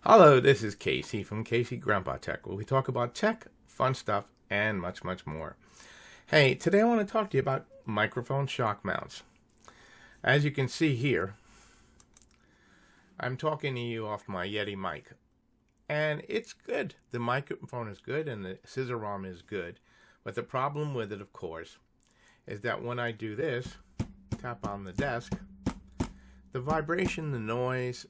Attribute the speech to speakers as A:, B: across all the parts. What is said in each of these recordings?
A: Hello, this is Casey from Casey Grandpa Tech, where we talk about tech, fun stuff, and much, much more. Hey, today I want to talk to you about microphone shock mounts. As you can see here, I'm talking to you off my Yeti mic. And it's good. The microphone is good and the scissor arm is good. But the problem with it, of course, is that when I do this, tap on the desk, the vibration, the noise,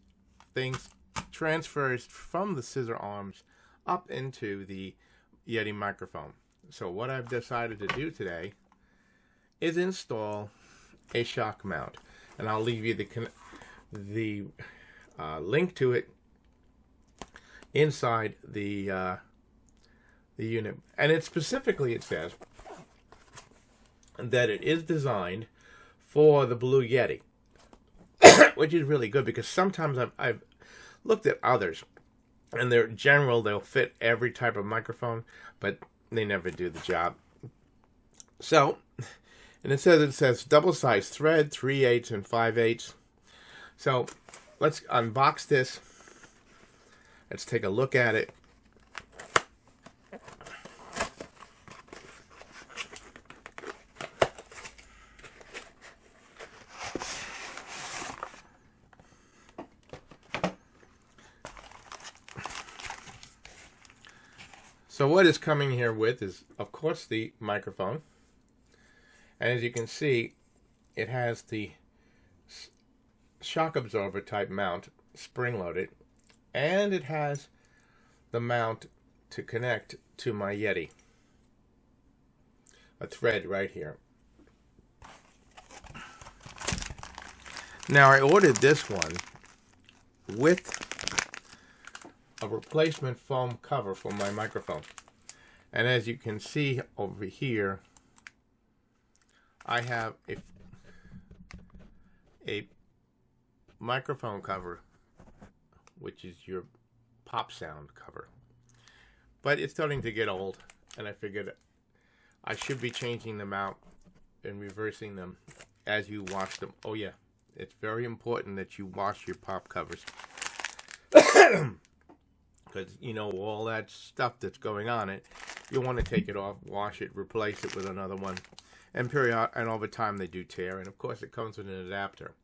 A: things transfers from the scissor arms up into the Yeti microphone. So what I've decided to do today is install a shock mount, and I'll leave you the link to it inside the unit. And it specifically, it says that it is designed for the Blue Yeti, which is really good because sometimes I've looked at others, and they're general. They'll fit every type of microphone, but they never do the job. So, and it says double size thread, 3/8 and 5/8. So, let's unbox this. Let's take a look at it. So what is coming here with is, of course, the microphone. And as you can see, it has the shock absorber type mount, spring-loaded. And it has the mount to connect to my Yeti. A thread right here. Now I ordered this one with a replacement foam cover for my microphone. And as you can see over here, I have a microphone cover, which is your pop sound cover. But it's starting to get old, and I figured I should be changing them out and reversing them as you wash them. Oh yeah, it's very important that you wash your pop covers. Because, you know, all that stuff that's going on it, you want to take it off, wash it, replace it with another one. And over time they do tear. And, of course, it comes with an adapter.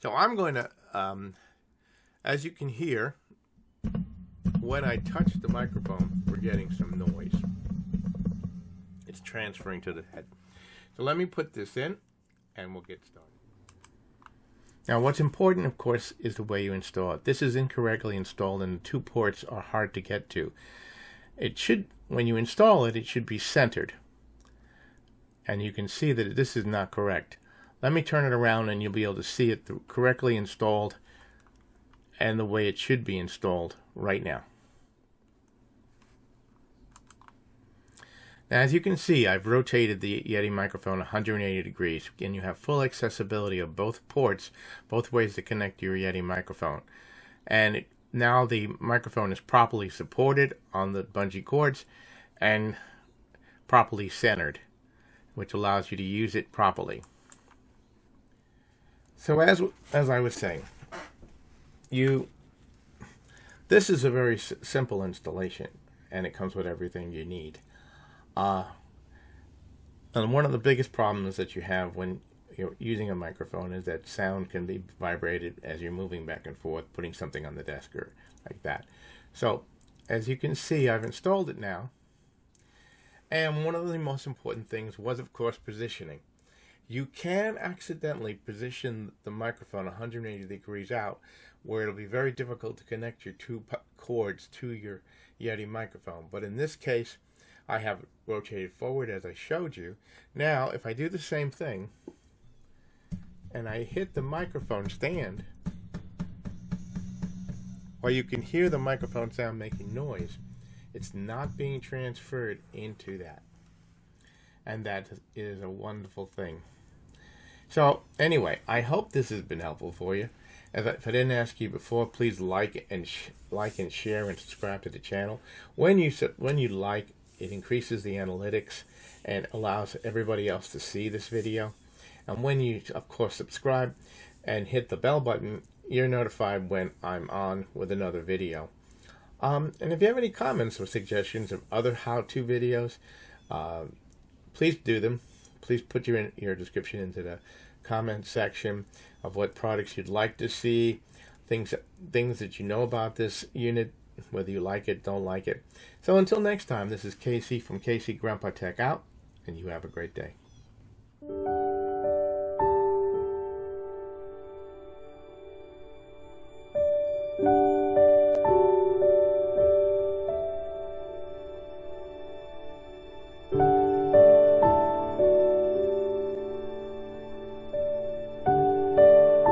A: So I'm going to, as you can hear, when I touch the microphone, we're getting some noise. It's transferring to the head. So let me put this in, and we'll get started. Now, what's important, of course, is the way you install it. This is incorrectly installed, and the two ports are hard to get to. It should, when you install it, it should be centered. And you can see that this is not correct. Let me turn it around, and you'll be able to see it correctly installed and the way it should be installed right now. Now, as you can see, I've rotated the Yeti microphone 180 degrees, and you have full accessibility of both ports, both ways to connect your Yeti microphone. And now the microphone is properly supported on the bungee cords and properly centered, which allows you to use it properly. So as I was saying, this is a very simple installation, and it comes with everything you need. And one of the biggest problems that you have when you're using a microphone is that sound can be vibrated as you're moving back and forth, putting something on the desk or like that. So, as you can see, I've installed it now. And one of the most important things was, of course, positioning. You can accidentally position the microphone 180 degrees out, where it'll be very difficult to connect your two cords to your Yeti microphone. But in this case, I have it rotated forward as I showed you. Now, if I do the same thing, and I hit the microphone stand, while you can hear the microphone sound making noise, it's not being transferred into that. And that is a wonderful thing. So, anyway, I hope this has been helpful for you. If I didn't ask you before, please like and share and subscribe to the channel. When you like, it increases the analytics and allows everybody else to see this video. And when you, of course, subscribe and hit the bell button, you're notified when I'm on with another video. And if you have any comments or suggestions of other how-to videos, please do them. Please put your description into the comment section of what products you'd like to see, things that you know about this unit, whether you like it, don't like it. So until next time, this is Casey from Casey Grandpa Tech out, and you have a great day.